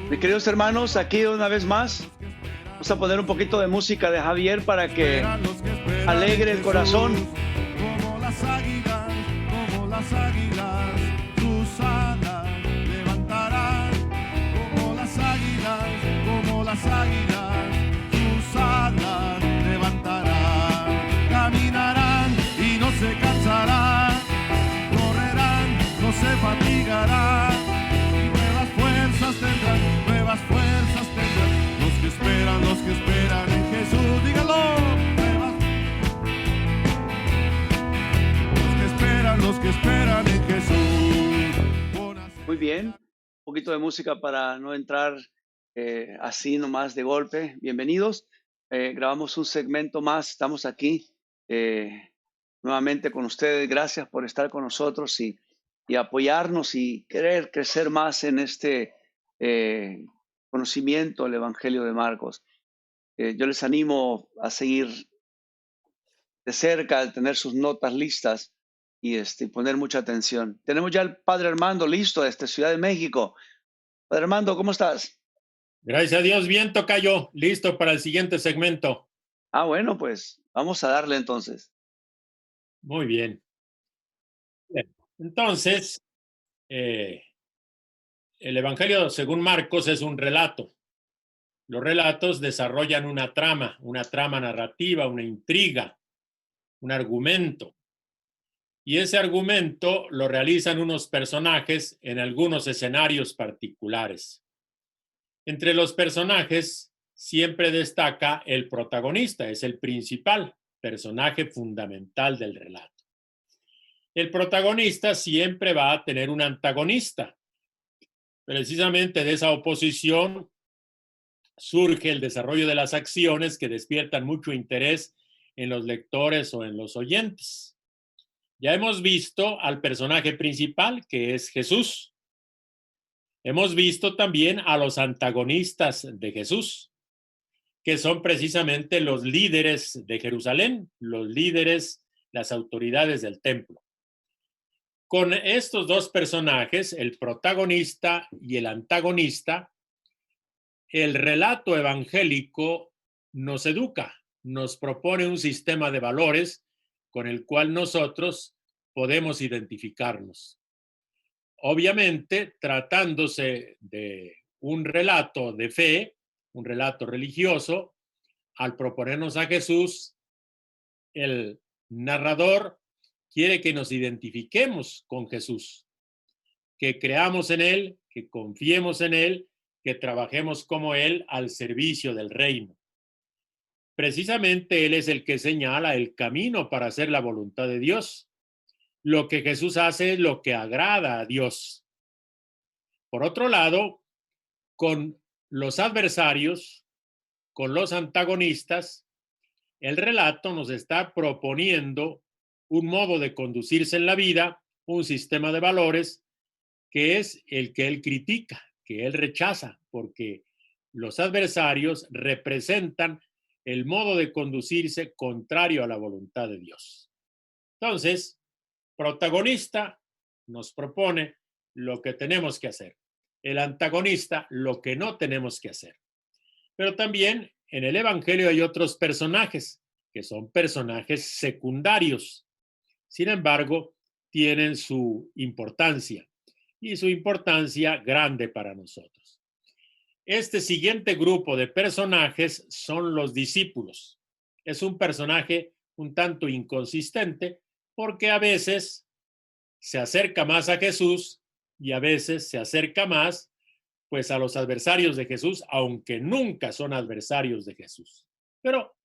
Mis queridos hermanos, aquí una vez más, vamos a poner un poquito de música de Javier para que alegre el corazón. Como las águilas, tus alas levantarán. Como las águilas, tus alas levantarán. Caminarán y no se cansarán, correrán, no se fatigarán. Nuevas fuerzas tendrán, nuevas fuerzas tendrán. Los que esperan en Jesús, díganlo. Los que esperan en Jesús. Muy bien, un poquito de música para no entrar así nomás de golpe. Bienvenidos. Grabamos un segmento más. Estamos aquí nuevamente con ustedes. Gracias por estar con nosotros y apoyarnos y querer crecer más en este conocimiento del Evangelio de Marcos. Yo les animo a seguir de cerca, al tener sus notas listas y poner mucha atención. Tenemos ya al Padre Armando listo desde Ciudad de México. Padre Armando, ¿cómo estás? Gracias a Dios, bien, tocayo, listo para el siguiente segmento. Bueno, pues vamos a darle entonces. Muy bien. Bien. Entonces, el Evangelio según Marcos es un relato. Los relatos desarrollan una trama narrativa, una intriga, un argumento. Y ese argumento lo realizan unos personajes en algunos escenarios particulares. Entre los personajes siempre destaca el protagonista, es el principal personaje fundamental del relato. El protagonista siempre va a tener un antagonista. Precisamente de esa oposición surge el desarrollo de las acciones que despiertan mucho interés en los lectores o en los oyentes. Ya hemos visto al personaje principal, que es Jesús. Hemos visto también a los antagonistas de Jesús, que son precisamente los líderes de Jerusalén, los líderes, las autoridades del templo. Con estos dos personajes, el protagonista y el antagonista, el relato evangélico nos educa, nos propone un sistema de valores con el cual nosotros podemos identificarnos. Obviamente, tratándose de un relato de fe, un relato religioso, al proponernos a Jesús, el narrador quiere que nos identifiquemos con Jesús, que creamos en Él, que confiemos en Él, que trabajemos como Él al servicio del reino. Precisamente Él es el que señala el camino para hacer la voluntad de Dios. Lo que Jesús hace es lo que agrada a Dios. Por otro lado, con los adversarios, con los antagonistas, el relato nos está proponiendo un modo de conducirse en la vida, un sistema de valores que es el que él critica, que él rechaza, porque los adversarios representan el modo de conducirse contrario a la voluntad de Dios. Entonces, protagonista nos propone lo que tenemos que hacer. El antagonista, lo que no tenemos que hacer. Pero también en el Evangelio hay otros personajes, que son personajes secundarios. Sin embargo, tienen su importancia, y su importancia grande para nosotros. Este siguiente grupo de personajes son los discípulos. Es un personaje un tanto inconsistente porque a veces se acerca más a Jesús y a veces se acerca más pues a los adversarios de Jesús, aunque nunca son adversarios de Jesús. Pero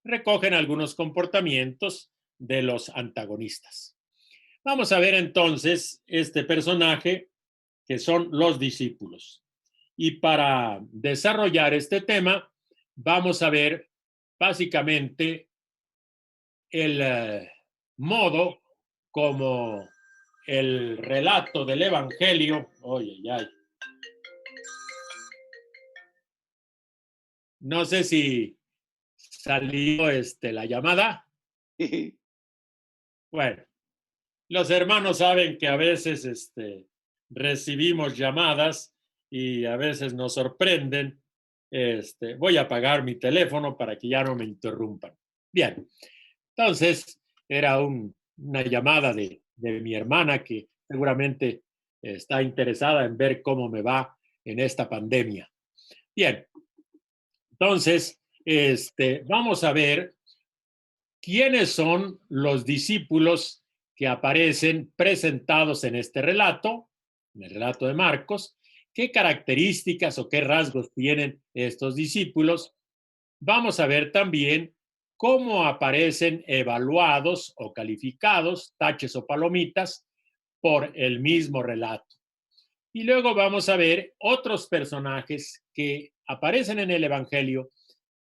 recogen algunos comportamientos de los antagonistas. Vamos a ver entonces este personaje que son los discípulos. Y para desarrollar este tema, vamos a ver básicamente el modo como el relato del Evangelio. No sé si salió la llamada. Bueno, los hermanos saben que a veces recibimos llamadas y a veces nos sorprenden. Voy a apagar mi teléfono para que ya no me interrumpan. Bien, entonces era una llamada de mi hermana que seguramente está interesada en ver cómo me va en esta pandemia. Bien, entonces vamos a ver quiénes son los discípulos que aparecen presentados en este relato, en el relato de Marcos, qué características o qué rasgos tienen estos discípulos. Vamos a ver también cómo aparecen evaluados o calificados, taches o palomitas, por el mismo relato. Y luego vamos a ver otros personajes que aparecen en el Evangelio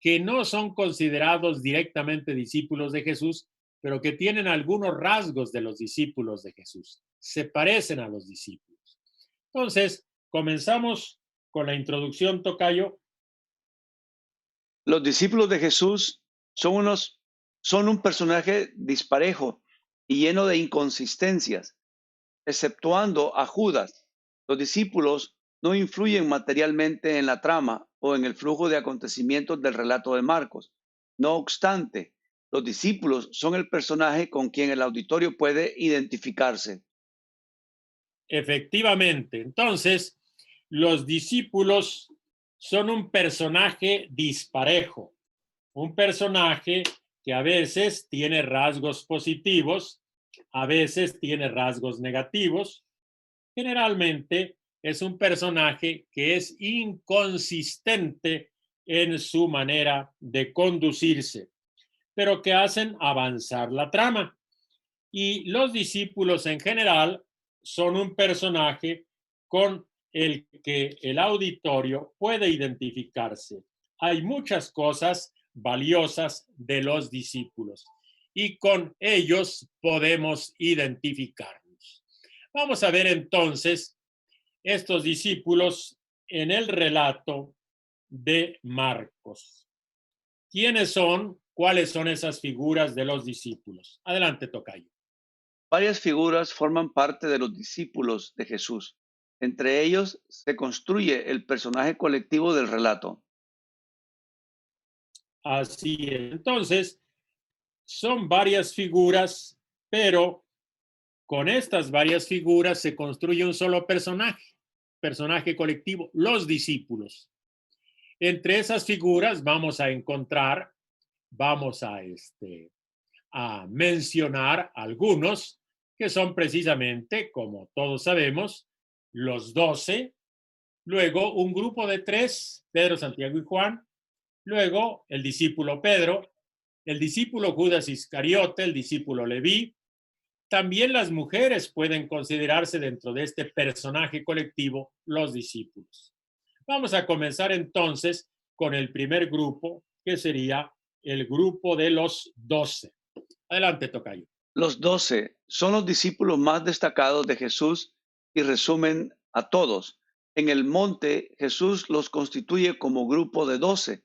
que no son considerados directamente discípulos de Jesús, pero que tienen algunos rasgos de los discípulos de Jesús. Se parecen a los discípulos. Entonces, comenzamos con la introducción, tocayo. Los discípulos de Jesús son un personaje disparejo y lleno de inconsistencias, exceptuando a Judas. Los discípulos no influyen materialmente en la trama o en el flujo de acontecimientos del relato de Marcos. No obstante, los discípulos son el personaje con quien el auditorio puede identificarse. Efectivamente. Entonces, los discípulos son un personaje disparejo, un personaje que a veces tiene rasgos positivos, a veces tiene rasgos negativos. Generalmente es un personaje que es inconsistente en su manera de conducirse, pero que hacen avanzar la trama. Y los discípulos en general son un personaje con el que el auditorio puede identificarse. Hay muchas cosas valiosas de los discípulos y con ellos podemos identificarnos. Vamos a ver entonces estos discípulos en el relato de Marcos. ¿Quiénes son? ¿Cuáles son esas figuras de los discípulos? Adelante, tocayo. Varias figuras forman parte de los discípulos de Jesús. Entre ellos se construye el personaje colectivo del relato. Así es. Entonces, son varias figuras, pero con estas varias figuras se construye un solo personaje colectivo, los discípulos. Entre esas figuras vamos a encontrar, vamos a mencionar algunos que son precisamente, como todos sabemos, los 12, luego un grupo de 3, Pedro, Santiago y Juan, luego el discípulo Pedro, el discípulo Judas Iscariote, el discípulo Leví. También las mujeres pueden considerarse dentro de este personaje colectivo, los discípulos. Vamos a comenzar entonces con el primer grupo, que sería el grupo de los 12. Adelante, tocayo. Los 12 son los discípulos más destacados de Jesús y resumen a todos. En el monte, Jesús los constituye como grupo de 12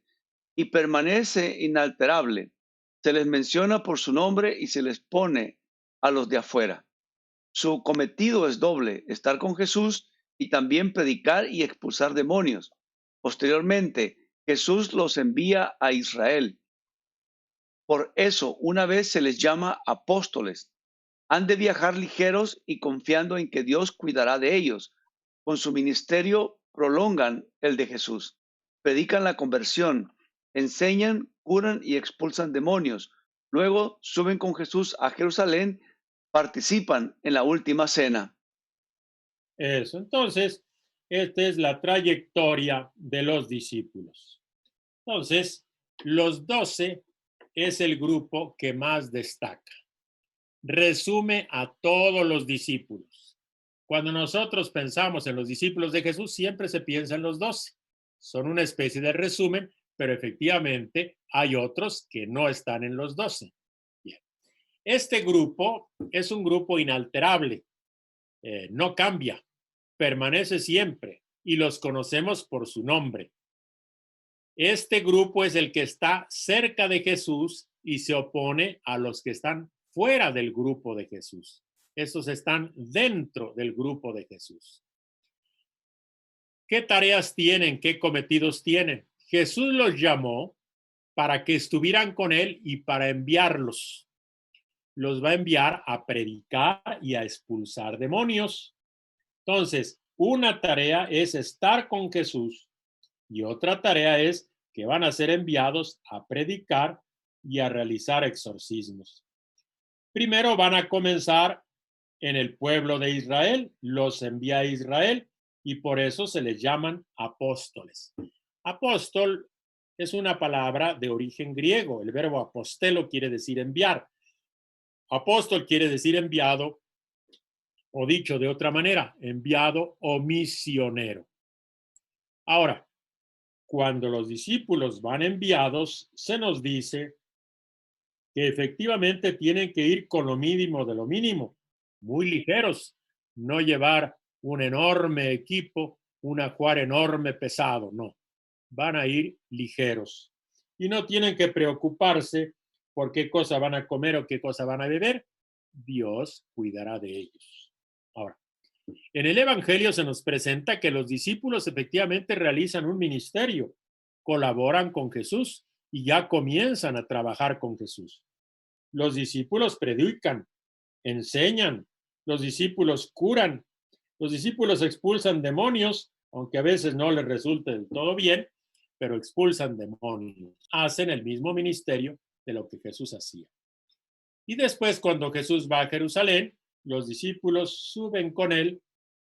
y permanece inalterable. Se les menciona por su nombre y se les pone a los de afuera. Su cometido es doble: estar con Jesús y también predicar y expulsar demonios. Posteriormente, Jesús los envía a Israel. Por eso, una vez se les llama apóstoles. Han de viajar ligeros y confiando en que Dios cuidará de ellos. Con su ministerio prolongan el de Jesús. Predican la conversión, enseñan, curan y expulsan demonios. Luego suben con Jesús a Jerusalén, participan en la última cena. Eso. Entonces, esta es la trayectoria de los discípulos. Entonces, los 12 es el grupo que más destaca. Resume a todos los discípulos. Cuando nosotros pensamos en los discípulos de Jesús, siempre se piensa en los 12. Son una especie de resumen, pero efectivamente hay otros que no están en los 12. Bien. Este grupo es un grupo inalterable, no cambia, permanece siempre y los conocemos por su nombre. Este grupo es el que está cerca de Jesús y se opone a los que están fuera del grupo de Jesús. Estos están dentro del grupo de Jesús. ¿Qué tareas tienen? ¿Qué cometidos tienen? Jesús los llamó para que estuvieran con él y para enviarlos. Los va a enviar a predicar y a expulsar demonios. Entonces, una tarea es estar con Jesús y otra tarea es que van a ser enviados a predicar y a realizar exorcismos. Primero van a comenzar en el pueblo de Israel, los envía a Israel y por eso se les llaman apóstoles. Apóstol es una palabra de origen griego. El verbo apostelo quiere decir enviar. Apóstol quiere decir enviado, o dicho de otra manera, enviado o misionero. Ahora, cuando los discípulos van enviados, se nos dice que efectivamente tienen que ir con lo mínimo de lo mínimo, muy ligeros, no llevar un enorme equipo, un ajuar enorme pesado, no, van a ir ligeros y no tienen que preocuparse por qué cosa van a comer o qué cosa van a beber, Dios cuidará de ellos. Ahora, en el Evangelio se nos presenta que los discípulos efectivamente realizan un ministerio, colaboran con Jesús y ya comienzan a trabajar con Jesús. Los discípulos predican, enseñan, los discípulos curan, los discípulos expulsan demonios, aunque a veces no les resulte del todo bien, pero expulsan demonios, hacen el mismo ministerio de lo que Jesús hacía. Y después, cuando Jesús va a Jerusalén, los discípulos suben con él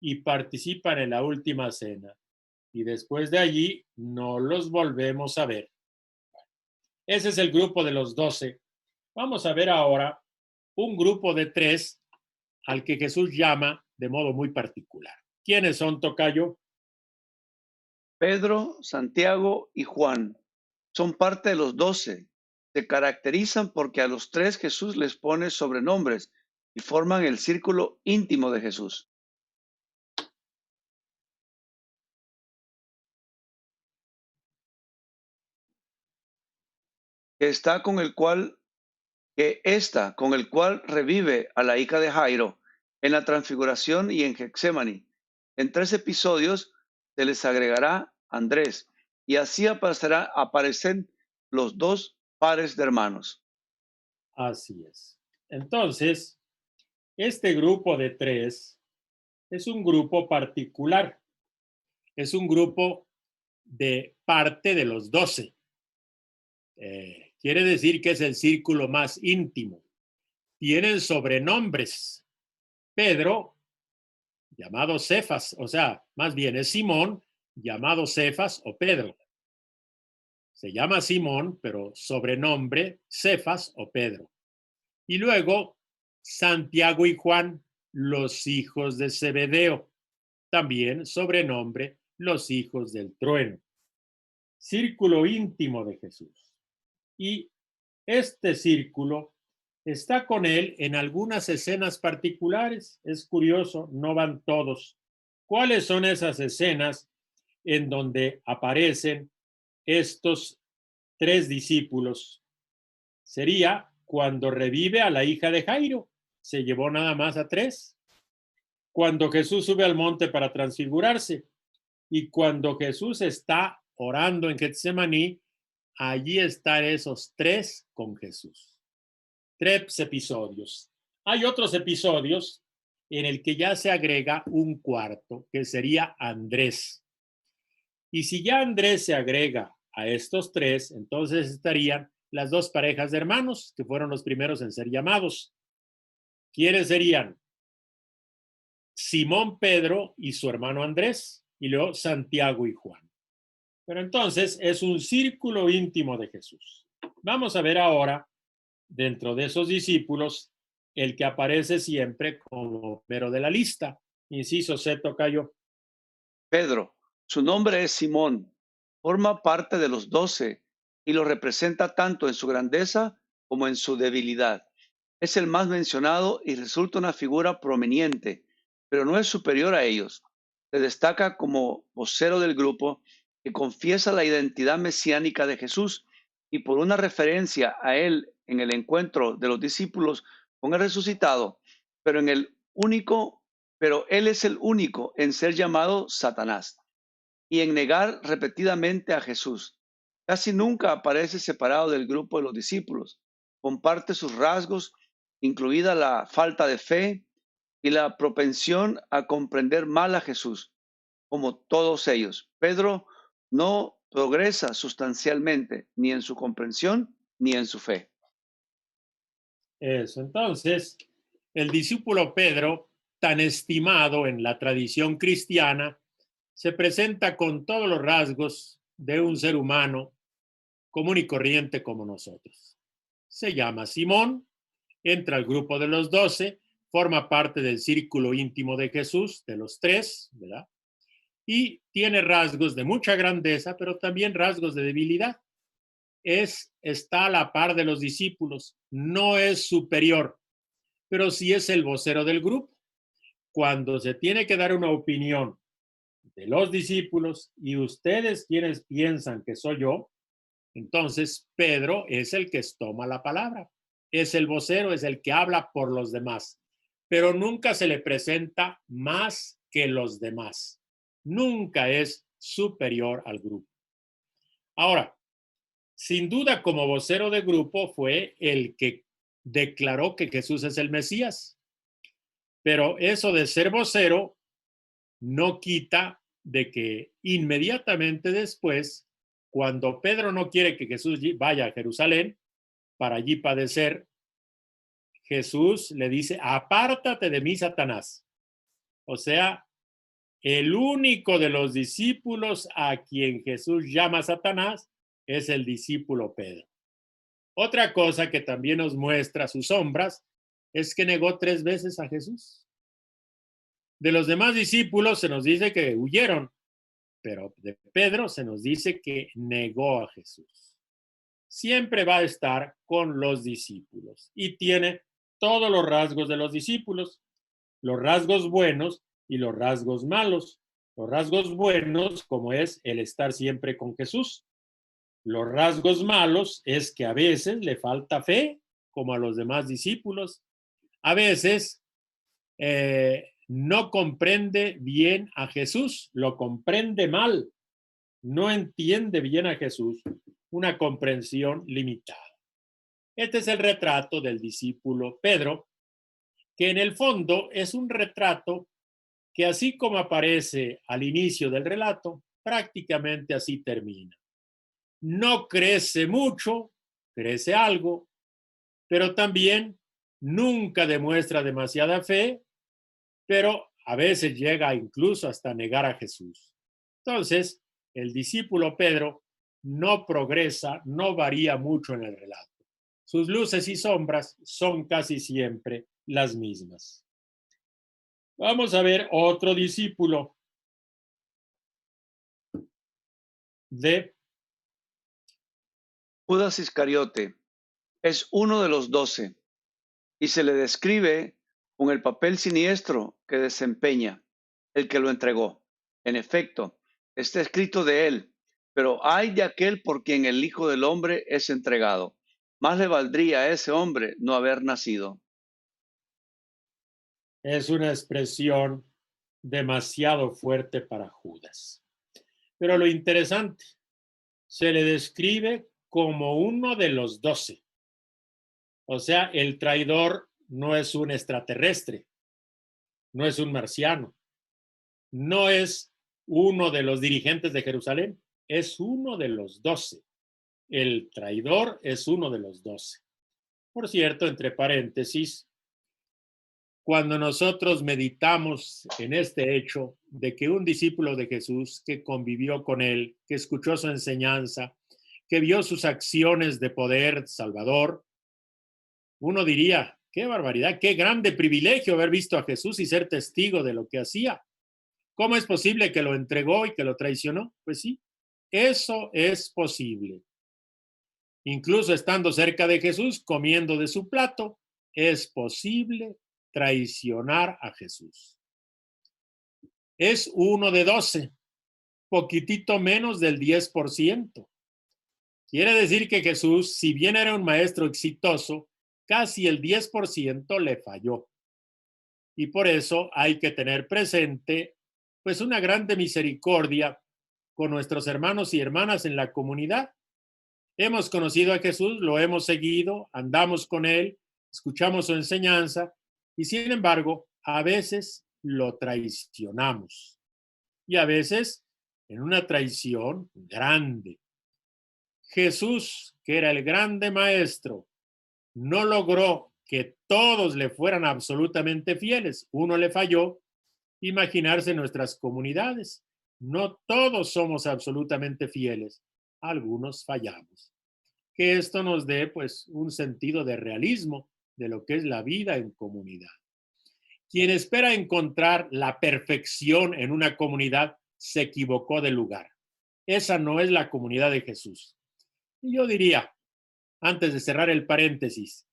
y participan en la última cena. Y después de allí no los volvemos a ver. Ese es el grupo de los 12. Vamos a ver ahora un grupo de 3 al que Jesús llama de modo muy particular. ¿Quiénes son, tocayo? Pedro, Santiago y Juan son parte de los 12. Se caracterizan porque a los 3 Jesús les pone sobrenombres y forman el círculo íntimo de Jesús. Con el cual revive a la hija de Jairo en la transfiguración y en Getsemaní. En 3 episodios se les agregará Andrés, y así aparecen los 2 pares de hermanos. Así es. Entonces, este grupo de 3 es un grupo particular. Es un grupo de parte de los 12. Quiere decir que es el círculo más íntimo. Tienen sobrenombres. Pedro, llamado Cefas, o sea, más bien es Simón, llamado Cefas o Pedro. Se llama Simón, pero sobrenombre Cefas o Pedro. Y luego Santiago y Juan, los hijos de Zebedeo. También sobrenombre los hijos del trueno. Círculo íntimo de Jesús. Y este círculo está con él en algunas escenas particulares. Es curioso, no van todos. ¿Cuáles son esas escenas en donde aparecen estos 3 discípulos? Sería cuando revive a la hija de Jairo. Se llevó nada más a 3. Cuando Jesús sube al monte para transfigurarse. Y cuando Jesús está orando en Getsemaní, allí están esos 3 con Jesús. 3 episodios. Hay otros episodios en el que ya se agrega un cuarto, que sería Andrés. Y si ya Andrés se agrega a estos 3, entonces estarían las 2 parejas de hermanos, que fueron los primeros en ser llamados. ¿Quiénes serían? Simón Pedro y su hermano Andrés, y luego Santiago y Juan. Pero entonces es un círculo íntimo de Jesús. Vamos a ver ahora, dentro de esos discípulos, el que aparece siempre como primero de la lista. Inciso C, tocayo. Pedro, su nombre es Simón, forma parte de los 12 y lo representa tanto en su grandeza como en su debilidad. Es el más mencionado y resulta una figura prominente, pero no es superior a ellos. Se destaca como vocero del grupo que confiesa la identidad mesiánica de Jesús y por una referencia a él en el encuentro de los discípulos con el resucitado, pero él es el único en ser llamado Satanás. y en negar repetidamente a Jesús. Casi nunca aparece separado del grupo de los discípulos. Comparte sus rasgos, incluida la falta de fe y la propensión a comprender mal a Jesús, como todos ellos. Pedro no progresa sustancialmente ni en su comprensión ni en su fe. Eso. Entonces, el discípulo Pedro, tan estimado en la tradición cristiana, se presenta con todos los rasgos de un ser humano común y corriente como nosotros. Se llama Simón, entra al grupo de los 12, forma parte del círculo íntimo de Jesús, de los 3, ¿verdad? Y tiene rasgos de mucha grandeza, pero también rasgos de debilidad. Está a la par de los discípulos, no es superior, pero sí es el vocero del grupo. Cuando se tiene que dar una opinión de los discípulos y ustedes quienes piensan que soy yo, entonces Pedro es el que toma la palabra, es el vocero, es el que habla por los demás, pero nunca se le presenta más que los demás, nunca es superior al grupo. Ahora, sin duda, como vocero de grupo fue el que declaró que Jesús es el Mesías, pero eso de ser vocero no quita de que inmediatamente después, cuando Pedro no quiere que Jesús vaya a Jerusalén para allí padecer, Jesús le dice, apártate de mí, Satanás. O sea, el único de los discípulos a quien Jesús llama Satanás es el discípulo Pedro. Otra cosa que también nos muestra sus sombras es que negó 3 veces a Jesús. De los demás discípulos se nos dice que huyeron, pero de Pedro se nos dice que negó a Jesús. Siempre va a estar con los discípulos y tiene todos los rasgos de los discípulos, los rasgos buenos y los rasgos malos. Los rasgos buenos, como es el estar siempre con Jesús. Los rasgos malos es que a veces le falta fe, como a los demás discípulos. A veces no comprende bien a Jesús, lo comprende mal, no entiende bien a Jesús, una comprensión limitada. Este es el retrato del discípulo Pedro, que en el fondo es un retrato que así como aparece al inicio del relato, prácticamente así termina. No crece mucho, crece algo, pero también nunca demuestra demasiada fe, pero a veces llega incluso hasta negar a Jesús. Entonces, el discípulo Pedro no progresa, no varía mucho en el relato. Sus luces y sombras son casi siempre las mismas. Vamos a ver otro discípulo de Judas Iscariote es uno de los 12 y se le describe con el papel siniestro que desempeña el que lo entregó. En efecto, está escrito de él, pero ay de aquel por quien el Hijo del Hombre es entregado. Más le valdría a ese hombre no haber nacido. Es una expresión demasiado fuerte para Judas. Pero lo interesante, se le describe como uno de los 12. O sea, el traidor no es un extraterrestre, no es un marciano, no es uno de los dirigentes de Jerusalén, es uno de los 12. El traidor es uno de los 12. Por cierto, entre paréntesis, cuando nosotros meditamos en este hecho de que un discípulo de Jesús que convivió con él, que escuchó su enseñanza, que vio sus acciones de poder salvador, uno diría, qué barbaridad, qué grande privilegio haber visto a Jesús y ser testigo de lo que hacía. ¿Cómo es posible que lo entregó y que lo traicionó? Pues sí, eso es posible. Incluso estando cerca de Jesús, comiendo de su plato, es posible traicionar a Jesús. Es uno de 12, poquitito menos del 10%. Quiere decir que Jesús, si bien era un maestro exitoso, casi el 10% le falló. Y por eso hay que tener presente, pues, una grande misericordia con nuestros hermanos y hermanas en la comunidad. Hemos conocido a Jesús, lo hemos seguido, andamos con él, escuchamos su enseñanza y sin embargo, a veces lo traicionamos y a veces en una traición grande. Jesús, que era el grande maestro, no logró que todos le fueran absolutamente fieles. Uno le falló. Imaginarse nuestras comunidades. No todos somos absolutamente fieles. Algunos fallamos. Que esto nos dé pues un sentido de realismo de lo que es la vida en comunidad. Quien espera encontrar la perfección en una comunidad se equivocó de lugar. Esa no es la comunidad de Jesús. Y yo diría, antes de cerrar el paréntesis,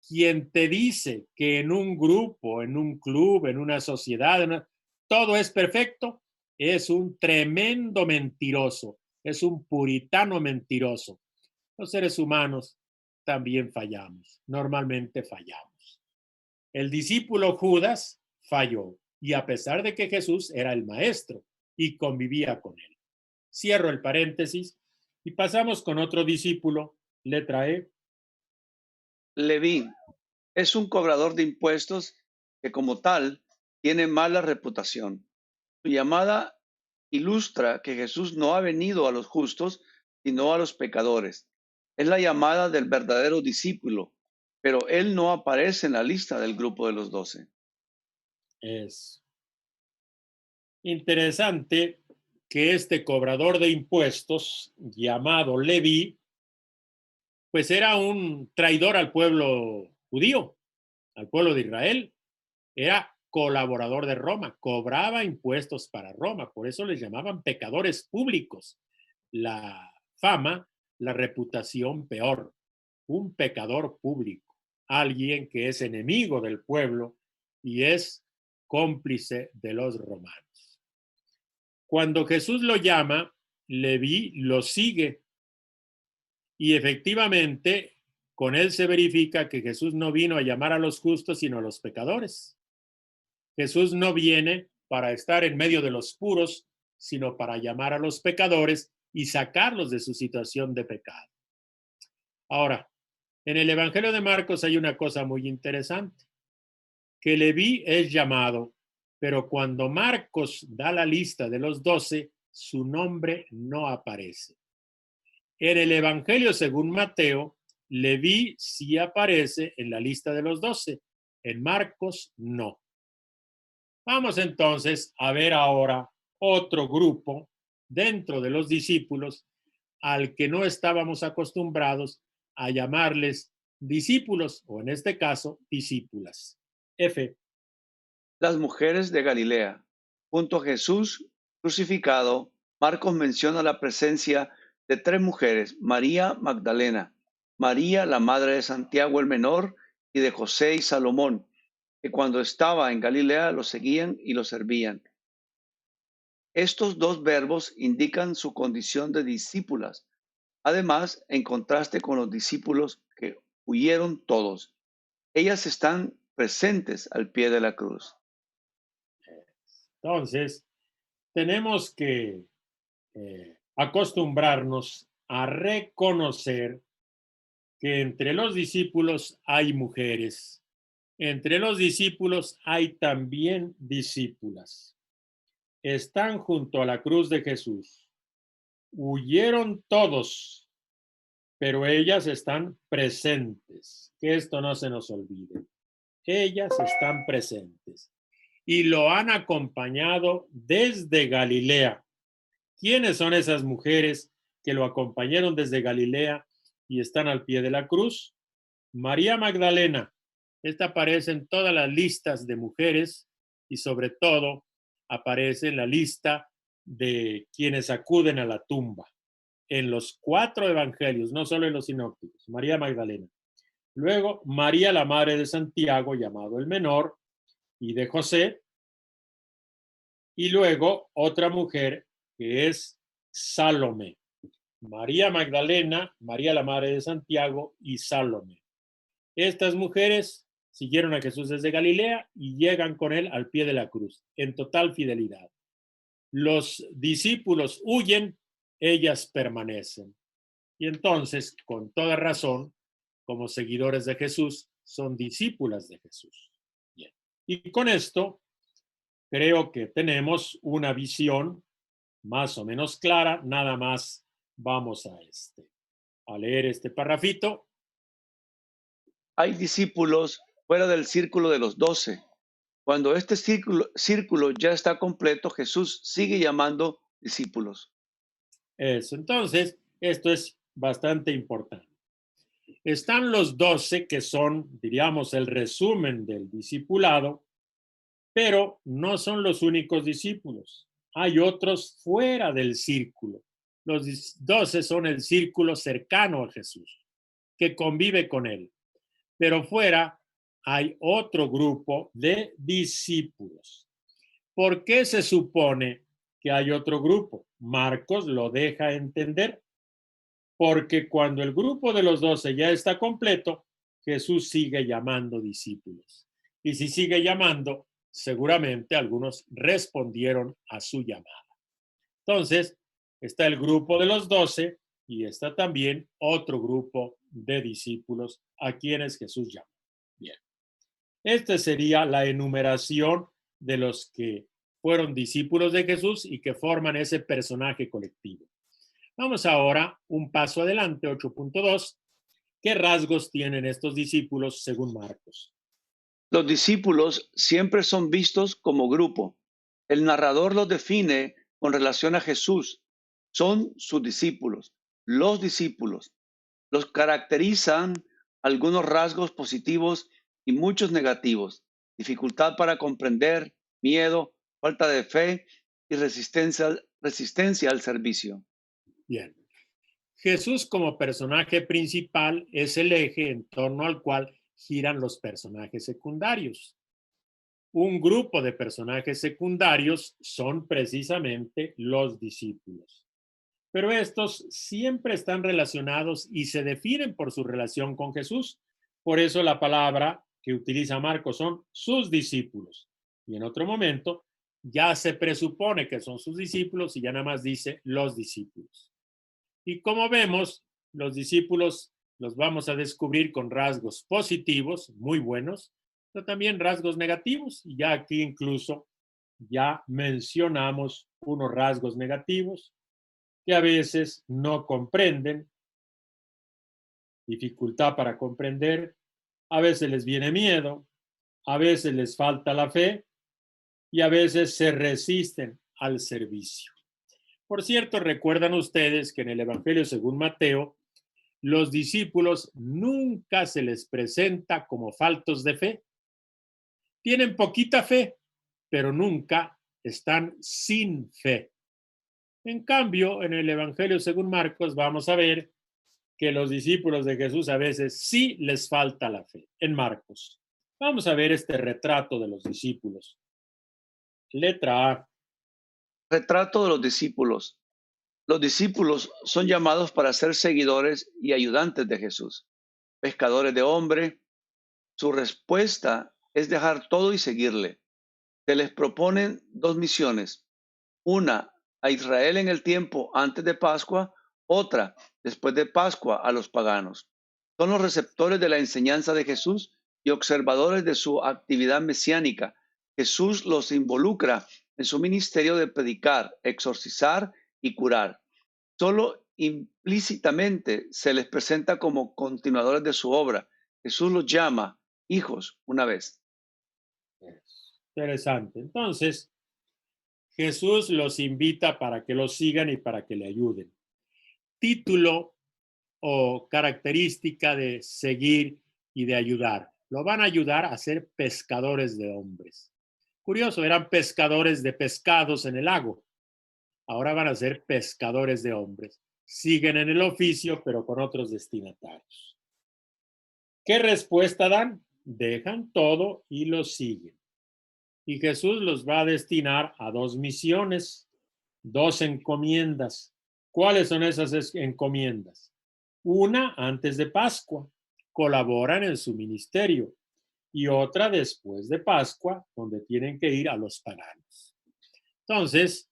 quien te dice que en un grupo, en un club, en una sociedad, todo es perfecto, es un tremendo mentiroso, es un puritano mentiroso. Los seres humanos también fallamos, normalmente fallamos. El discípulo Judas falló y a pesar de que Jesús era el maestro y convivía con él. Cierro el paréntesis y pasamos con otro discípulo, letra E. Leví es un cobrador de impuestos que como tal tiene mala reputación. Su llamada ilustra que Jesús no ha venido a los justos, sino a los pecadores. Es la llamada del verdadero discípulo, pero él no aparece en la lista del grupo de los 12. Es interesante que este cobrador de impuestos, llamado Leví, pues era un traidor al pueblo judío, al pueblo de Israel. Era colaborador de Roma, cobraba impuestos para Roma, por eso les llamaban pecadores públicos. La fama, la reputación peor, un pecador público, alguien que es enemigo del pueblo y es cómplice de los romanos. Cuando Jesús lo llama, Leví lo sigue y efectivamente con él se verifica que Jesús no vino a llamar a los justos, sino a los pecadores. Jesús no viene para estar en medio de los puros, sino para llamar a los pecadores y sacarlos de su situación de pecado. Ahora, en el Evangelio de Marcos hay una cosa muy interesante, que Leví es llamado, pero cuando Marcos da la lista de los 12, su nombre no aparece. En el Evangelio según Mateo, Leví sí aparece en la lista de los 12, en Marcos no. Vamos entonces a ver ahora otro grupo dentro de los discípulos al que no estábamos acostumbrados a llamarles discípulos, o en este caso, discípulas. F. Las mujeres de Galilea. Junto a Jesús crucificado, Marcos menciona la presencia de 3 mujeres: María Magdalena, María la madre de Santiago el menor y de José y Salomón, que cuando estaba en Galilea lo seguían y lo servían. Estos 2 verbos indican su condición de discípulas. Además, en contraste con los discípulos que huyeron todos, ellas están presentes al pie de la cruz. Entonces, tenemos que acostumbrarnos a reconocer que entre los discípulos hay mujeres, entre los discípulos hay también discípulas. Están junto a la cruz de Jesús. Huyeron todos, pero ellas están presentes. Que esto no se nos olvide. Ellas están presentes y lo han acompañado desde Galilea. ¿Quiénes son esas mujeres que lo acompañaron desde Galilea y están al pie de la cruz? María Magdalena. Esta aparece en todas las listas de mujeres y sobre todo aparece en la lista de quienes acuden a la tumba. En los 4 evangelios, no solo en los sinópticos. María Magdalena. Luego, María, la madre de Santiago, llamado el menor, y de José. Y luego, otra mujer que es Salomé. María Magdalena, María, la madre de Santiago, y Salomé. Estas mujeres siguieron a Jesús desde Galilea y llegan con él al pie de la cruz, en total fidelidad. los discípulos huyen, ellas permanecen. Y entonces, con toda razón, como seguidores de Jesús, son discípulas de Jesús. Bien. Y con esto, creo que tenemos una visión más o menos clara. Nada más vamos a leer este parrafito. Hay discípulos fuera del círculo de los 12. Cuando este círculo ya está completo, Jesús sigue llamando discípulos. Eso. Entonces, esto es bastante importante. Están los 12 que son, diríamos, el resumen del discipulado, pero no son los únicos discípulos. Hay otros fuera del círculo. Los 12 son el círculo cercano a Jesús, que convive con él. Pero fuera hay otro grupo de discípulos. ¿Por qué se supone que hay otro grupo? Marcos lo deja entender. Porque cuando el grupo de los 12 ya está completo, Jesús sigue llamando discípulos. Y si sigue llamando, seguramente algunos respondieron a su llamada. Entonces, está el grupo de los 12 y está también otro grupo de discípulos a quienes Jesús llama. Bien. Esta sería la enumeración de los que fueron discípulos de Jesús y que forman ese personaje colectivo. Vamos ahora un paso adelante, 8.2. ¿Qué rasgos tienen estos discípulos según Marcos? Los discípulos siempre son vistos como grupo. El narrador los define con relación a Jesús. Son sus discípulos. Los discípulos. Los caracterizan algunos rasgos positivos y muchos negativos. Dificultad para comprender, miedo, falta de fe y resistencia al servicio. Bien. Jesús como personaje principal es el eje en torno al cual giran los personajes secundarios. Un grupo de personajes secundarios son precisamente los discípulos. Pero estos siempre están relacionados y se definen por su relación con Jesús. Por eso la palabra que utiliza Marcos son sus discípulos. Y en otro momento ya se presupone que son sus discípulos y ya nada más dice los discípulos. Y como vemos, los discípulos los vamos a descubrir con rasgos positivos, muy buenos, pero también rasgos negativos. Y ya aquí incluso ya mencionamos unos rasgos negativos que a veces no comprenden, dificultad para comprender, a veces les viene miedo, a veces les falta la fe y a veces se resisten al servicio. Por cierto, recuerdan ustedes que en el Evangelio según Mateo, los discípulos nunca se les presenta como faltos de fe. Tienen poquita fe, pero nunca están sin fe. En cambio, en el Evangelio según Marcos vamos a ver que los discípulos de Jesús a veces sí les falta la fe. En Marcos. Vamos a ver este retrato de los discípulos. Letra A. Retrato de los discípulos. Los discípulos son llamados para ser seguidores y ayudantes de Jesús, pescadores de hombre. Su respuesta es dejar todo y seguirle. Se les proponen dos misiones. Una, a Israel en el tiempo antes de Pascua, otra, después de Pascua, a los paganos. Son los receptores de la enseñanza de Jesús y observadores de su actividad mesiánica. Jesús los involucra en su ministerio de predicar, exorcizar y curar. Solo implícitamente se les presenta como continuadores de su obra. Jesús los llama hijos una vez. Interesante. Entonces, Jesús los invita para que los sigan y para que le ayuden. Título o característica de seguir y de ayudar. Lo van a ayudar a ser pescadores de hombres. Curioso, eran pescadores de pescados en el lago. Ahora van a ser pescadores de hombres. Siguen en el oficio, pero con otros destinatarios. ¿Qué respuesta dan? Dejan todo y los siguen. Y Jesús los va a destinar a dos misiones, dos encomiendas. ¿Cuáles son esas encomiendas? Una antes de Pascua, colaboran en su ministerio, y otra después de Pascua, donde tienen que ir a los paganos. Entonces,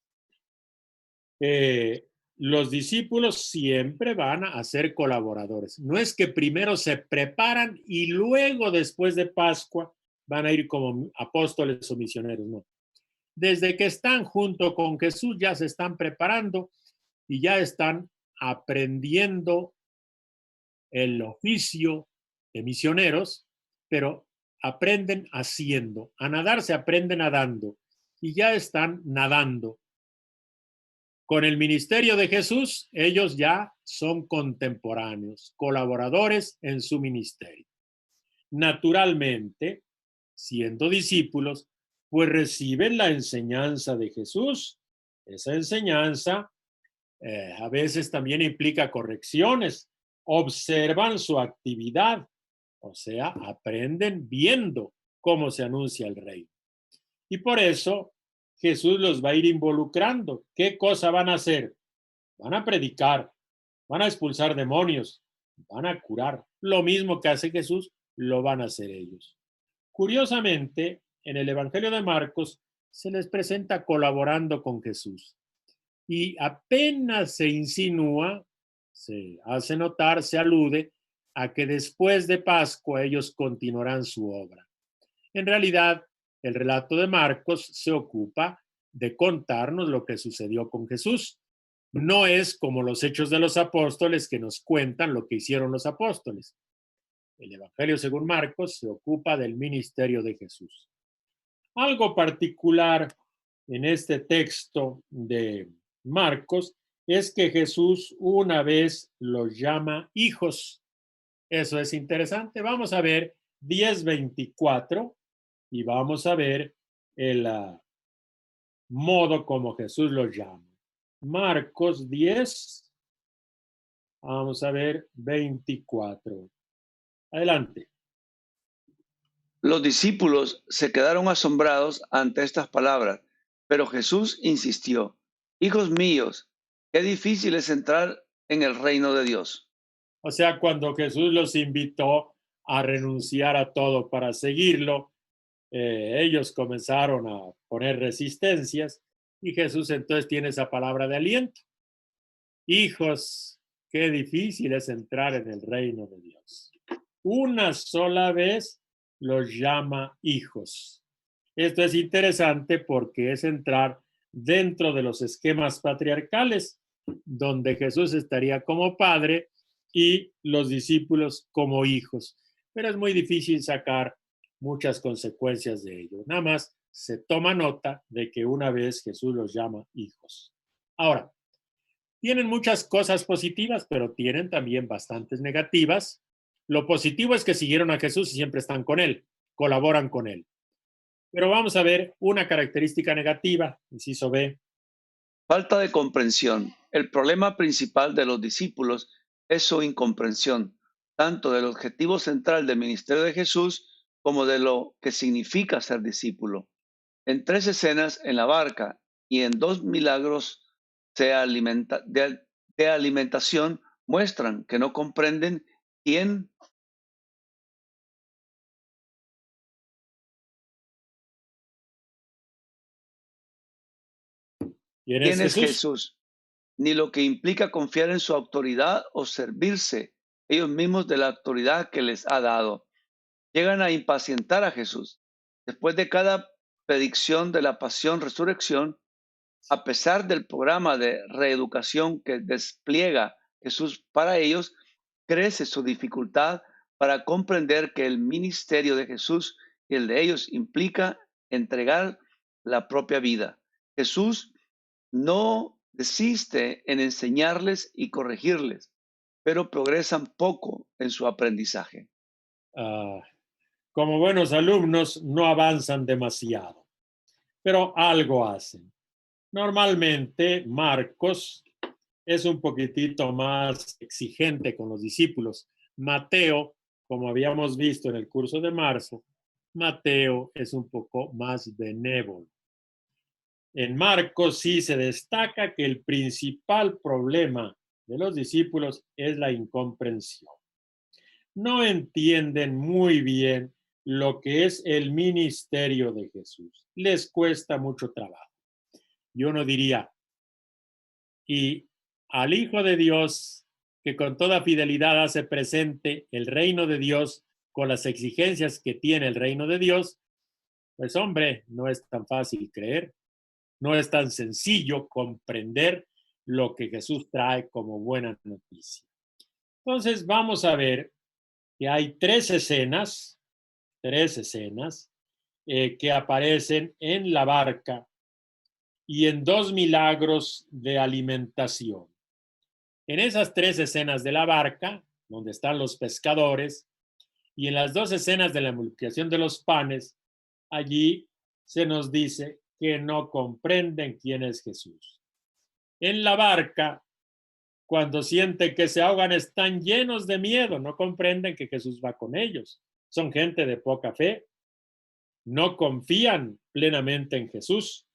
los discípulos siempre van a ser colaboradores. No es que primero se preparan y luego, después de Pascua, van a ir como apóstoles o misioneros, no. Desde que están junto con Jesús ya se están preparando y ya están aprendiendo el oficio de misioneros, pero aprenden haciendo. A nadar se aprende nadando y ya están nadando. Con el ministerio de Jesús, ellos ya son contemporáneos, colaboradores en su ministerio. Naturalmente, siendo discípulos, pues reciben la enseñanza de Jesús. Esa enseñanza a veces también implica correcciones. Observan su actividad, o sea, aprenden viendo cómo se anuncia el reino. Y por eso Jesús los va a ir involucrando. ¿Qué cosa van a hacer? Van a predicar, van a expulsar demonios, van a curar. Lo mismo que hace Jesús, lo van a hacer ellos. Curiosamente, en el Evangelio de Marcos se les presenta colaborando con Jesús. Y apenas se insinúa, se hace notar, se alude a que después de Pascua ellos continuarán su obra. En realidad, el relato de Marcos se ocupa de contarnos lo que sucedió con Jesús. No es como los Hechos de los Apóstoles que nos cuentan lo que hicieron los apóstoles. El Evangelio según Marcos se ocupa del ministerio de Jesús. Algo particular en este texto de Marcos es que Jesús una vez los llama hijos. Eso es interesante. Vamos a ver 10:24 y vamos a ver el modo como Jesús los llama. Marcos 10, vamos a ver 24. Adelante. Los discípulos se quedaron asombrados ante estas palabras, pero Jesús insistió: Hijos míos, qué difícil es entrar en el reino de Dios. O sea, cuando Jesús los invitó a renunciar a todo para seguirlo, ellos comenzaron a poner resistencias y Jesús entonces tiene esa palabra de aliento. Hijos, qué difícil es entrar en el reino de Dios. Una sola vez los llama hijos. Esto es interesante porque es entrar dentro de los esquemas patriarcales, donde Jesús estaría como padre y los discípulos como hijos. Pero es muy difícil sacar muchas consecuencias de ello. Nada más se toma nota de que una vez Jesús los llama hijos. Ahora, tienen muchas cosas positivas, pero tienen también bastantes negativas. Lo positivo es que siguieron a Jesús y siempre están con él, colaboran con él. Pero vamos a ver una característica negativa, inciso B. Falta de comprensión. El problema principal de los discípulos es su incomprensión, tanto del objetivo central del ministerio de Jesús como de lo que significa ser discípulo. En 3 escenas en la barca y en 2 milagros de alimentación muestran que no comprenden quién ¿Quién es es Jesús? Jesús, ni lo que implica confiar en su autoridad o servirse ellos mismos de la autoridad que les ha dado. Llegan a impacientar a Jesús. Después de cada predicción de la pasión-resurrección, a pesar del programa de reeducación que despliega Jesús para ellos, crece su dificultad para comprender que el ministerio de Jesús y el de ellos implica entregar la propia vida. Jesús no desiste en enseñarles y corregirles, pero progresan poco en su aprendizaje. Como buenos alumnos, no avanzan demasiado, pero algo hacen. Normalmente, Marcos es un poquitito más exigente con los discípulos. Mateo, como habíamos visto en el curso de marzo, Mateo es un poco más benévolo. En Marcos sí se destaca que el principal problema de los discípulos es la incomprensión. No entienden muy bien lo que es el ministerio de Jesús. Les cuesta mucho trabajo. Y uno diría, y al Hijo de Dios, que con toda fidelidad hace presente el reino de Dios con las exigencias que tiene el reino de Dios, pues hombre, no es tan fácil creer, no es tan sencillo comprender lo que Jesús trae como buena noticia. Entonces vamos a ver que hay tres escenas que aparecen en la barca y en dos milagros de alimentación. En esas tres escenas de la barca, donde están los pescadores, y en las dos escenas de la multiplicación de los panes, allí se nos dice que no comprenden quién es Jesús. En la barca, cuando sienten que se ahogan, están llenos de miedo, no comprenden que Jesús va con ellos. Son gente de poca fe, no confían plenamente en Jesús.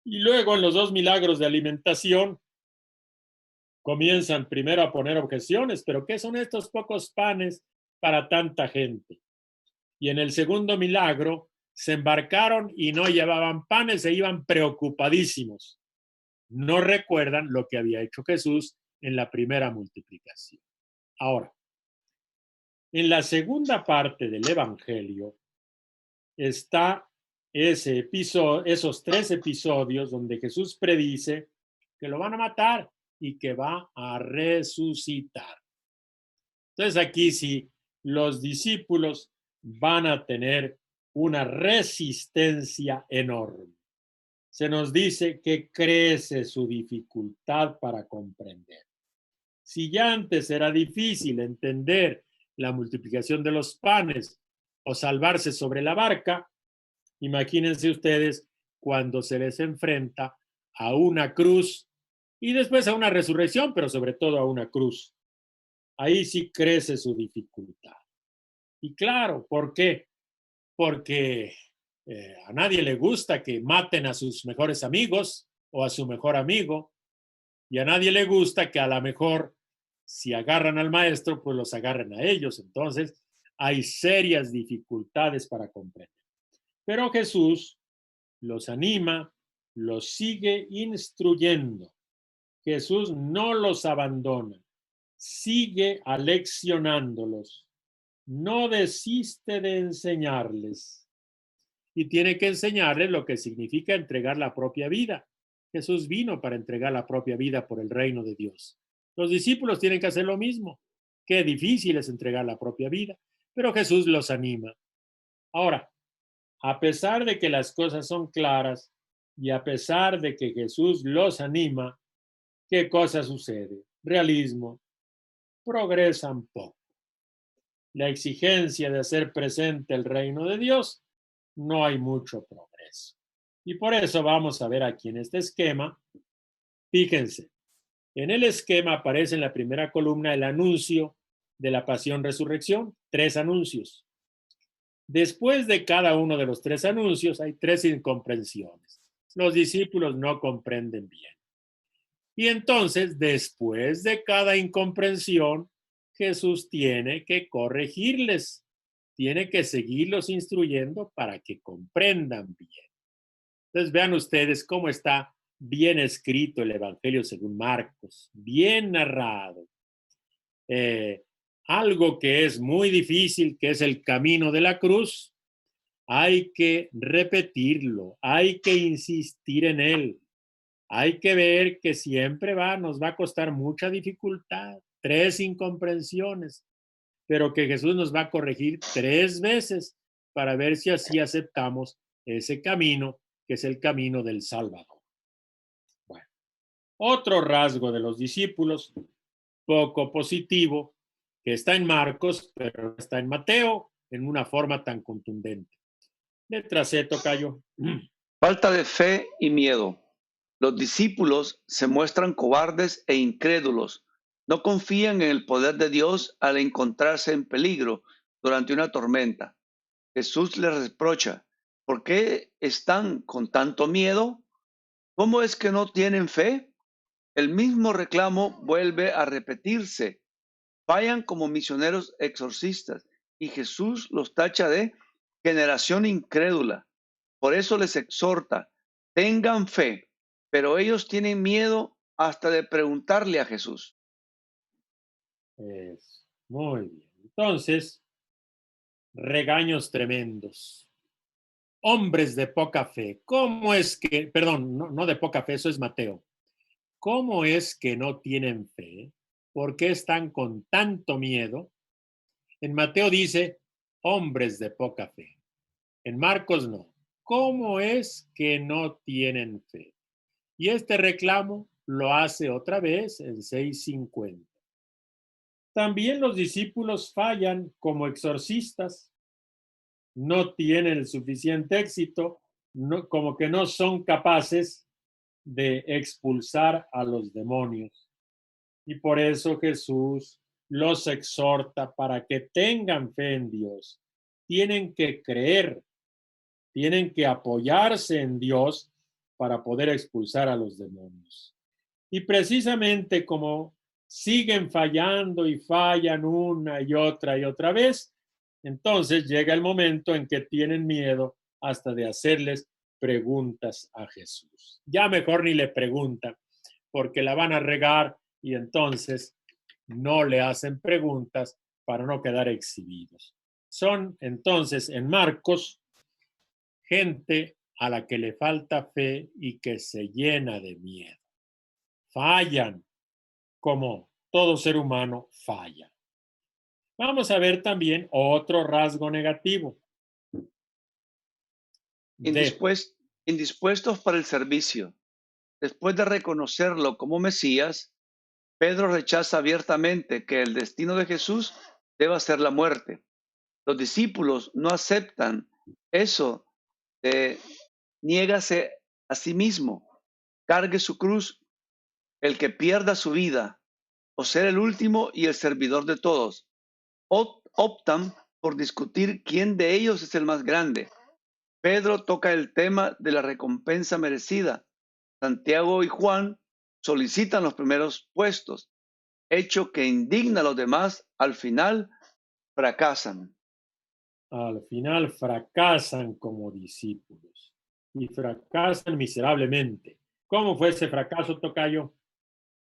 Y luego en los dos milagros de alimentación, comienzan primero a poner objeciones, pero ¿qué son estos pocos panes para tanta gente? Y en el segundo milagro se embarcaron y no llevaban panes, se iban preocupadísimos. No recuerdan lo que había hecho Jesús en la primera multiplicación. Ahora, en la segunda parte del Evangelio está esos tres episodios donde Jesús predice que lo van a matar y que va a resucitar. Entonces aquí sí, los discípulos van a tener una resistencia enorme. Se nos dice que crece su dificultad para comprender. Si ya antes era difícil entender la multiplicación de los panes o salvarse sobre la barca, imagínense ustedes cuando se les enfrenta a una cruz y después a una resurrección, pero sobre todo a una cruz. Ahí sí crece su dificultad. Y claro, ¿por qué? Porque a nadie le gusta que maten a sus mejores amigos o a su mejor amigo, y a nadie le gusta que a lo mejor si agarran al maestro, pues los agarren a ellos. Entonces, hay serias dificultades para comprender. Pero Jesús los anima, los sigue instruyendo. Jesús no los abandona, sigue aleccionándolos, no desiste de enseñarles. Y tiene que enseñarles lo que significa entregar la propia vida. Jesús vino para entregar la propia vida por el reino de Dios. Los discípulos tienen que hacer lo mismo. Qué difícil es entregar la propia vida, pero Jesús los anima. Ahora, a pesar de que las cosas son claras y a pesar de que Jesús los anima, ¿qué cosa sucede? Realismo. Progresan poco. La exigencia de hacer presente el reino de Dios, no hay mucho progreso. Y por eso vamos a ver aquí en este esquema, fíjense, en el esquema aparece en la primera columna el anuncio de la pasión-resurrección, 3 anuncios. Después de cada uno de los 3 anuncios hay 3 incomprensiones. Los discípulos no comprenden bien. Y entonces, después de cada incomprensión, Jesús tiene que corregirles, tiene que seguirlos instruyendo para que comprendan bien. Entonces vean ustedes cómo está bien escrito el Evangelio según Marcos, bien narrado. Algo que es muy difícil, que es el camino de la cruz, hay que repetirlo, hay que insistir en él. Hay que ver que siempre nos va a costar mucha dificultad, 3 incomprensiones, pero que Jesús nos va a corregir 3 veces para ver si así aceptamos ese camino, que es el camino del Salvador. Bueno, otro rasgo de los discípulos, poco positivo, que está en Marcos, pero está en Mateo, en una forma tan contundente. Letra C, tocayo. Falta de fe y miedo. Los discípulos se muestran cobardes e incrédulos. No confían en el poder de Dios al encontrarse en peligro durante una tormenta. Jesús les reprocha, ¿por qué están con tanto miedo? ¿Cómo es que no tienen fe? El mismo reclamo vuelve a repetirse. Fallan como misioneros exorcistas y Jesús los tacha de generación incrédula. Por eso les exhorta, tengan fe, pero ellos tienen miedo hasta de preguntarle a Jesús. Muy bien. Entonces, regaños tremendos. Hombres de poca fe. ¿Cómo es que, perdón, no de poca fe, eso es Mateo? ¿Cómo es que no tienen fe? ¿Por qué están con tanto miedo? En Mateo dice, hombres de poca fe. En Marcos no. ¿Cómo es que no tienen fe? Y este reclamo lo hace otra vez en 6:50. También los discípulos fallan como exorcistas. No tienen el suficiente éxito, como que no son capaces de expulsar a los demonios. Y por eso Jesús los exhorta para que tengan fe en Dios. Tienen que creer, tienen que apoyarse en Dios para poder expulsar a los demonios. Y precisamente como siguen fallando y fallan una y otra vez, entonces llega el momento en que tienen miedo hasta de hacerles preguntas a Jesús. Ya mejor ni le preguntan, porque la van a regar y entonces no le hacen preguntas para no quedar exhibidos. Son entonces en Marcos gente a la que le falta fe y que se llena de miedo. Fallan como todo ser humano falla. Vamos a ver también otro rasgo negativo. Indispuestos para el servicio. Después de reconocerlo como Mesías, Pedro rechaza abiertamente que el destino de Jesús deba ser la muerte. Los discípulos no aceptan eso. Niégase a sí mismo, cargue su cruz, el que pierda su vida, o ser el último y el servidor de todos. Optan por discutir quién de ellos es el más grande. Pedro toca el tema de la recompensa merecida. Santiago y Juan solicitan los primeros puestos, hecho que indigna a los demás. Al final fracasan. Al final fracasan como discípulos y fracasan miserablemente. ¿Cómo fue ese fracaso, tocayo?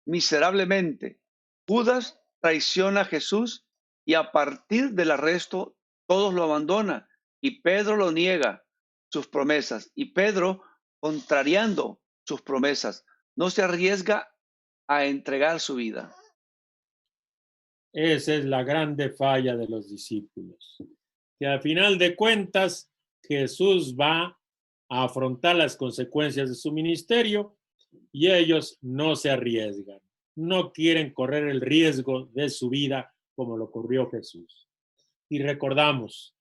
Miserablemente. Judas traiciona a Jesús y a partir del arresto todos lo abandonan y Pedro lo niega sus promesas. Y Pedro, contrariando sus promesas, no se arriesga a entregar su vida. Esa es la grande falla de los discípulos, que al final de cuentas Jesús va a afrontar las consecuencias de su ministerio y ellos no se arriesgan, no quieren correr el riesgo de su vida como lo corrió Jesús. Y recordamos,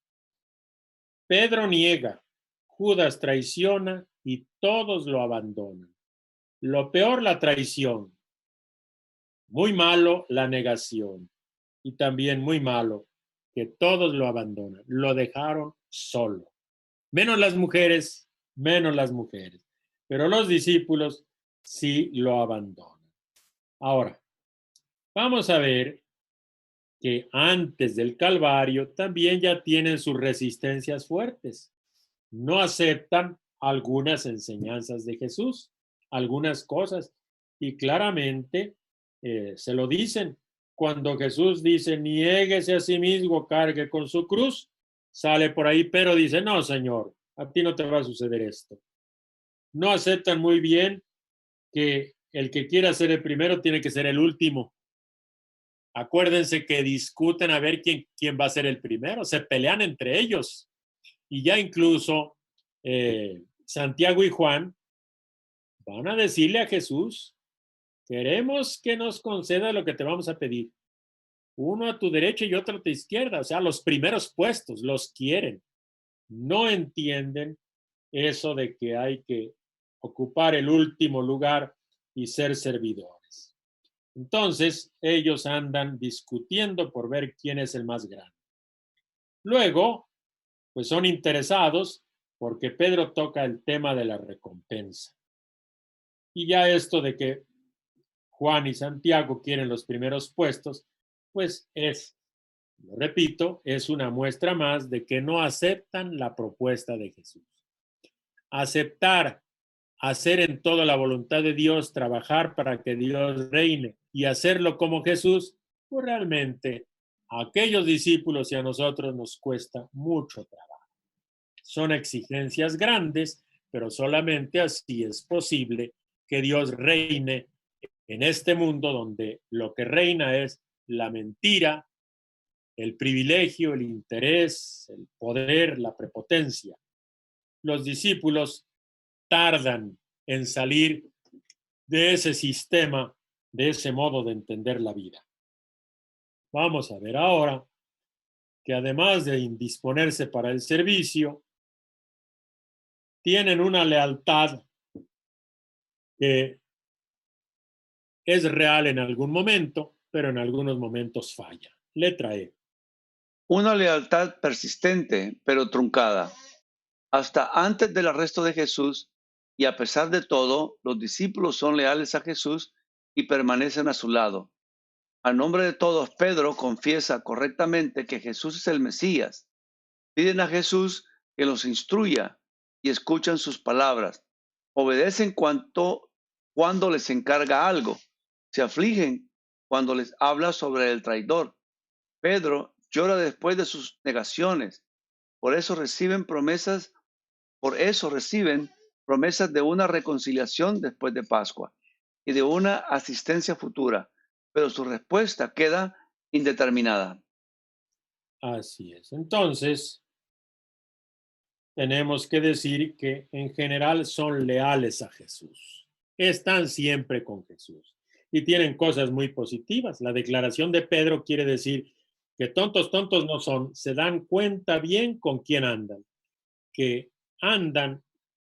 Pedro niega, Judas traiciona y todos lo abandonan. Lo peor, la traición. Muy malo, la negación. Y también muy malo que todos lo abandonan. Lo dejaron solo. Menos las mujeres. Pero los discípulos sí lo abandonan. Ahora, vamos a ver que antes del Calvario también ya tienen sus resistencias fuertes. No aceptan algunas enseñanzas de Jesús, algunas cosas, y claramente se lo dicen. Cuando Jesús dice, niéguese a sí mismo, cargue con su cruz, sale por ahí, pero dice, no, Señor, a ti no te va a suceder esto. No aceptan muy bien que el que quiera ser el primero tiene que ser el último. Acuérdense que discuten a ver quién va a ser el primero, se pelean entre ellos. Y ya incluso Santiago y Juan van a decirle a Jesús, queremos que nos conceda lo que te vamos a pedir. Uno a tu derecha y otro a tu izquierda. O sea, los primeros puestos los quieren. No entienden eso de que hay que ocupar el último lugar y ser servidores. Entonces, ellos andan discutiendo por ver quién es el más grande. Luego, pues son interesados porque Pedro toca el tema de la recompensa. Y ya esto de que Juan y Santiago quieren los primeros puestos, pues lo repito, es una muestra más de que no aceptan la propuesta de Jesús. Aceptar hacer en todo la voluntad de Dios, trabajar para que Dios reine y hacerlo como Jesús, pues realmente a aquellos discípulos y a nosotros nos cuesta mucho trabajo. Son exigencias grandes, pero solamente así es posible que Dios reine en este mundo donde lo que reina es la mentira, el privilegio, el interés, el poder, la prepotencia. Los discípulos tardan en salir de ese sistema, de ese modo de entender la vida. Vamos a ver ahora que además de indisponerse para el servicio, tienen una lealtad que es real en algún momento, pero en algunos momentos falla. Letra E. Una lealtad persistente, pero truncada. Hasta antes del arresto de Jesús, y a pesar de todo, los discípulos son leales a Jesús y permanecen a su lado. A nombre de todos, Pedro confiesa correctamente que Jesús es el Mesías. Piden a Jesús que los instruya y escuchan sus palabras. Obedecen cuando les encarga algo. Se afligen cuando les habla sobre el traidor. Pedro llora después de sus negaciones. Por eso reciben promesas de una reconciliación después de Pascua y de una asistencia futura, pero su respuesta queda indeterminada. Así es. Entonces, tenemos que decir que en general son leales a Jesús. Están siempre con Jesús y tienen cosas muy positivas. La declaración de Pedro quiere decir que tontos no son, se dan cuenta bien con quién andan, que andan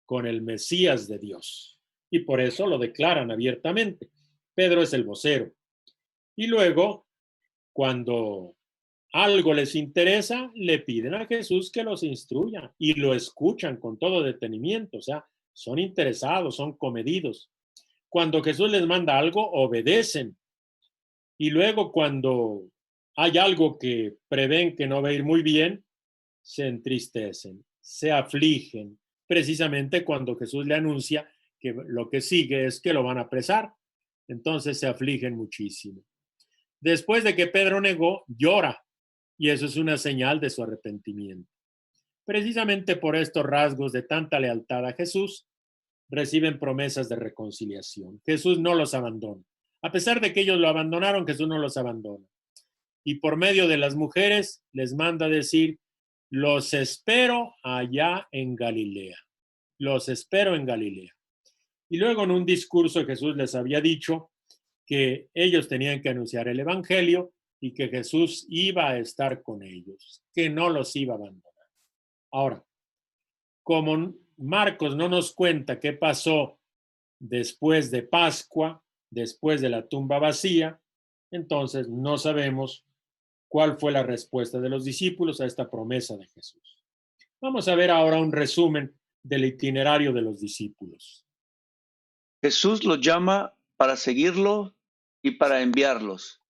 con el Mesías de Dios. Y por eso lo declaran abiertamente. Pedro es el vocero. Y luego, cuando algo les interesa, le piden a Jesús que los instruya y lo escuchan con todo detenimiento. O sea, son interesados, son comedidos. Cuando Jesús les manda algo, obedecen. Y luego, cuando hay algo que prevén que no va a ir muy bien, se entristecen, se afligen, precisamente cuando Jesús le anuncia que lo que sigue es que lo van a apresar. Entonces se afligen muchísimo. Después de que Pedro negó, llora, y eso es una señal de su arrepentimiento. Precisamente por estos rasgos de tanta lealtad a Jesús, reciben promesas de reconciliación. Jesús no los abandona. A pesar de que ellos lo abandonaron, Jesús no los abandona. Y por medio de las mujeres les manda decir: los espero allá en Galilea. Los espero en Galilea. Y luego en un discurso Jesús les había dicho que ellos tenían que anunciar el evangelio y que Jesús iba a estar con ellos, que no los iba a abandonar. Ahora, como Marcos no nos cuenta qué pasó después de Pascua, después de la tumba vacía, entonces no sabemos cuál fue la respuesta de los discípulos a esta promesa de Jesús. Vamos a ver ahora un resumen del itinerario de los discípulos. Jesús los llama para seguirlo y para enviarlos.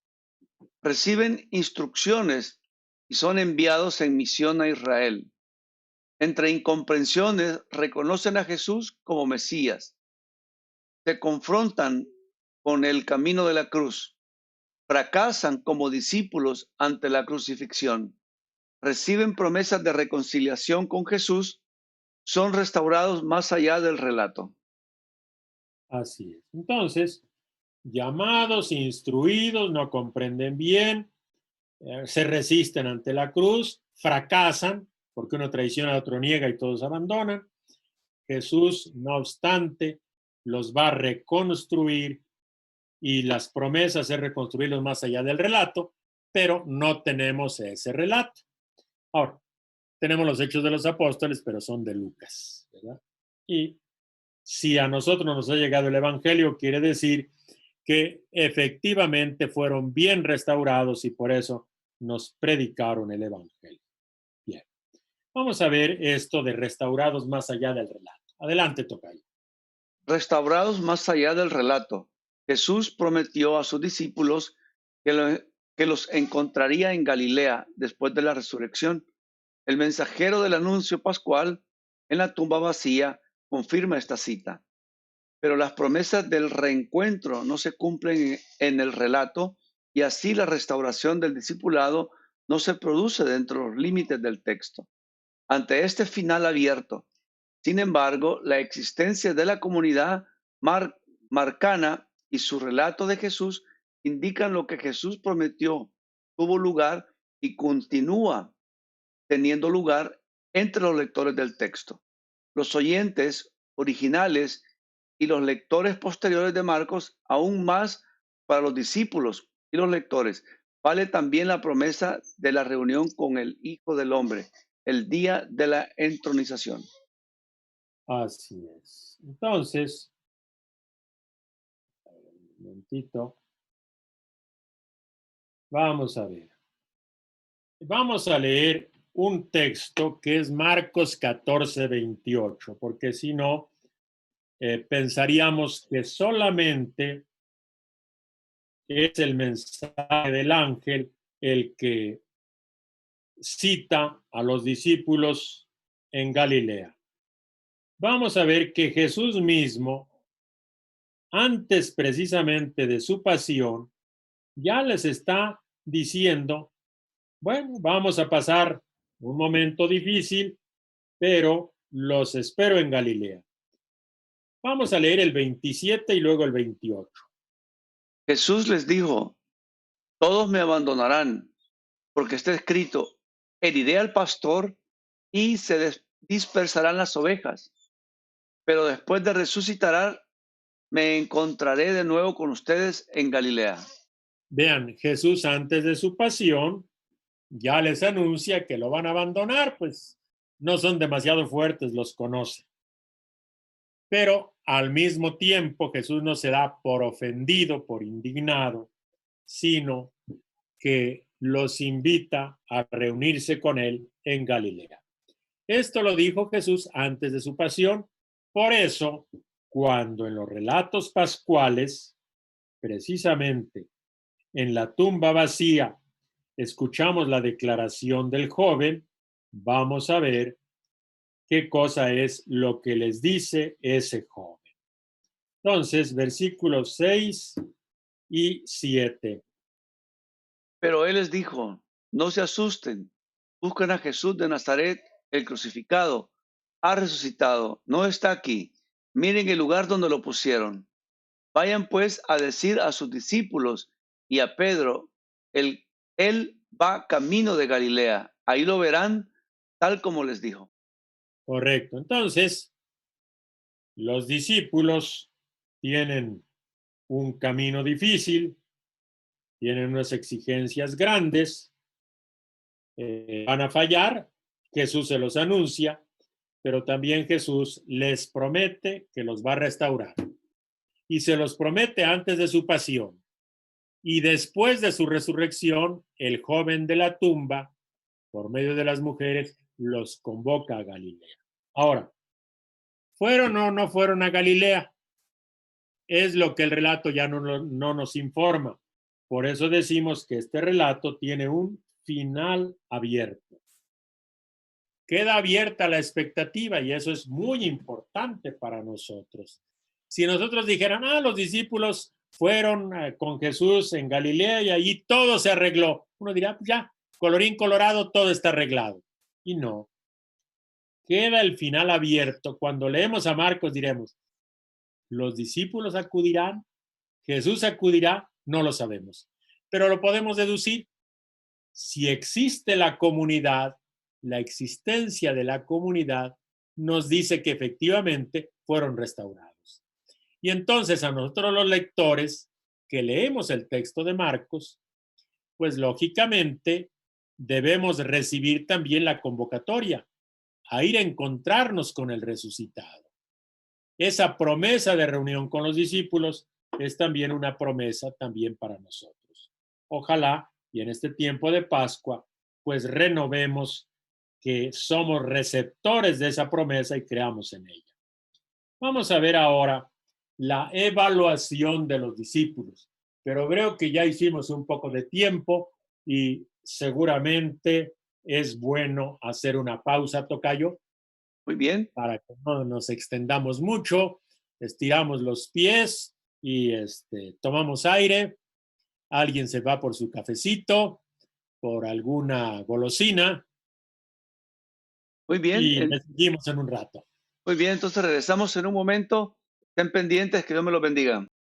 Reciben instrucciones y son enviados en misión a Israel. Entre incomprensiones, reconocen a Jesús como Mesías. Se confrontan con el camino de la cruz. Fracasan como discípulos ante la crucifixión. Reciben promesas de reconciliación con Jesús. Son restaurados más allá del relato. Así es. Entonces, llamados, instruidos, no comprenden bien, se resisten ante la cruz, fracasan, porque uno traiciona a otro, niega y todos abandonan. Jesús, no obstante, los va a reconstruir y las promesas es reconstruirlos más allá del relato, pero no tenemos ese relato. Ahora, tenemos los Hechos de los Apóstoles, pero son de Lucas, ¿verdad? Y si a nosotros nos ha llegado el Evangelio, quiere decir que efectivamente fueron bien restaurados y por eso nos predicaron el Evangelio. Bien, vamos a ver esto de restaurados más allá del relato. Adelante, tocayo. Restaurados más allá del relato. Jesús prometió a sus discípulos que los encontraría en Galilea después de la resurrección. El mensajero del anuncio pascual en la tumba vacía confirma esta cita. pero las promesas del reencuentro no se cumplen en el relato y así la restauración del discipulado no se produce dentro de los límites del texto. Ante este final abierto, sin embargo, la existencia de la comunidad marcana y su relato de Jesús indican lo que Jesús prometió, tuvo lugar y continúa teniendo lugar entre los lectores del texto. Los oyentes originales y los lectores posteriores de Marcos, aún más para los discípulos y los lectores, vale también la promesa de la reunión con el Hijo del Hombre, el día de la entronización. Así es. Entonces, un momentito. Vamos a ver. Vamos a leer un texto que es Marcos 14:28, porque si no, pensaríamos que solamente es el mensaje del ángel el que cita a los discípulos en Galilea. Vamos a ver que Jesús mismo, antes precisamente de su pasión, ya les está diciendo, bueno, vamos a pasar un momento difícil, pero los espero en Galilea. Vamos a leer el 27 y luego el 28. Jesús les dijo, todos me abandonarán, porque está escrito, heriré al pastor y se dispersarán las ovejas, pero después de resucitar, me encontraré de nuevo con ustedes en Galilea. Vean, Jesús antes de su pasión ya les anuncia que lo van a abandonar, pues no son demasiado fuertes, los conoce. Pero al mismo tiempo Jesús no se da por ofendido, por indignado, sino que los invita a reunirse con él en Galilea. Esto lo dijo Jesús antes de su pasión. Por eso, cuando en los relatos pascuales, precisamente en la tumba vacía, escuchamos la declaración del joven, vamos a ver qué cosa es lo que les dice ese joven. Entonces, versículos 6 y 7. Pero él les dijo, no se asusten, busquen a Jesús de Nazaret, el crucificado, ha resucitado, no está aquí. Miren el lugar donde lo pusieron. Vayan pues a decir a sus discípulos y a Pedro, él va camino de Galilea, ahí lo verán tal como les dijo. Correcto. Entonces, los discípulos tienen un camino difícil, tienen unas exigencias grandes, van a fallar, Jesús se los anuncia, pero también Jesús les promete que los va a restaurar. Y se los promete antes de su pasión. Y después de su resurrección, el joven de la tumba, por medio de las mujeres, los convoca a Galilea. Ahora, ¿fueron o no fueron a Galilea? Es lo que el relato ya no nos informa. Por eso decimos que este relato tiene un final abierto. Queda abierta la expectativa y eso es muy importante para nosotros. Si nosotros dijeran, los discípulos fueron con Jesús en Galilea y ahí todo se arregló, uno dirá, pues ya, colorín colorado, todo está arreglado. Y no. Queda el final abierto. Cuando leemos a Marcos diremos, ¿los discípulos acudirán? ¿Jesús acudirá? No lo sabemos. Pero lo podemos deducir. Si existe la comunidad, la existencia de la comunidad nos dice que efectivamente fueron restaurados. Y entonces a nosotros los lectores que leemos el texto de Marcos, pues lógicamente debemos recibir también la convocatoria a ir a encontrarnos con el resucitado. Esa promesa de reunión con los discípulos es también una promesa también para nosotros. Ojalá y en este tiempo de Pascua, pues renovemos que somos receptores de esa promesa y creamos en ella. Vamos a ver ahora la evaluación de los discípulos, pero creo que ya hicimos un poco de tiempo y seguramente es bueno hacer una pausa, tocayo. Muy bien. Para que no nos extendamos mucho estiramos los pies y tomamos aire. Alguien se va por su cafecito, por alguna golosina Muy bien, y le seguimos en un rato. muy bien. Entonces regresamos en un momento. Estén pendientes, que Dios me los bendiga.